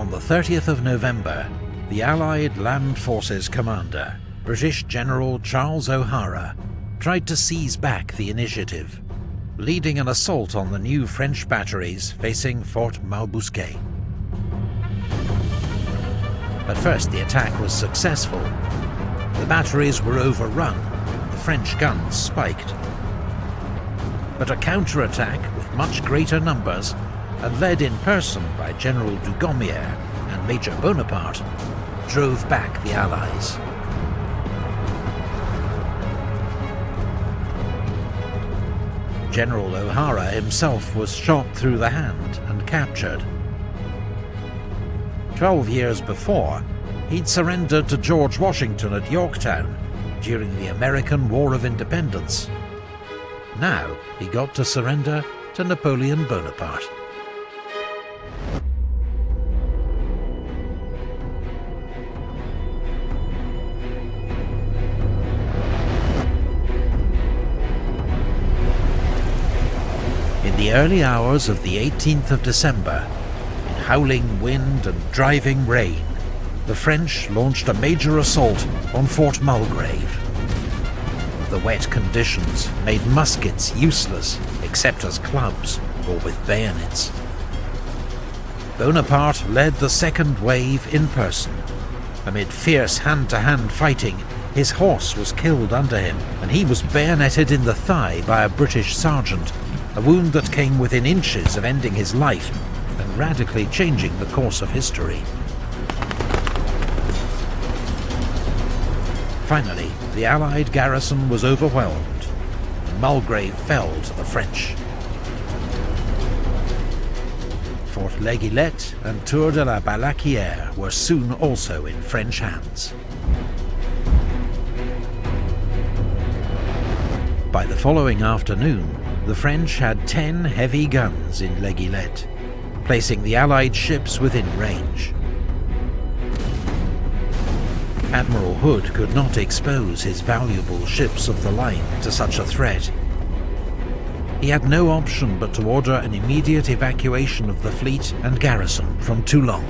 On the 30th of November, the Allied Land Forces commander, British General Charles O'Hara, tried to seize back the initiative, leading an assault on the new French batteries facing Fort Malbousquet. At first the attack was successful. The batteries were overrun, the French guns spiked. But a counterattack with much greater numbers, and led in person by General Dugommier and Major Bonaparte, drove back the Allies. General O'Hara himself was shot through the hand and captured. 12 years before, he'd surrendered to George Washington at Yorktown during the American War of Independence. Now he got to surrender to Napoleon Bonaparte. In the early hours of the 18th of December, in howling wind and driving rain, the French launched a major assault on Fort Mulgrave. The wet conditions made muskets useless except as clubs or with bayonets. Bonaparte led the second wave in person. Amid fierce hand-to-hand fighting, his horse was killed under him, and he was bayoneted in the thigh by a British sergeant, a wound that came within inches of ending his life and radically changing the course of history. Finally, the Allied garrison was overwhelmed, and Mulgrave fell to the French. Fort L'Aiguillette and Tour de la Balaquière were soon also in French hands. By the following afternoon, the French had 10 heavy guns in L'Aiguillette, placing the Allied ships within range. Admiral Hood could not expose his valuable ships of the line to such a threat. He had no option but to order an immediate evacuation of the fleet and garrison from Toulon.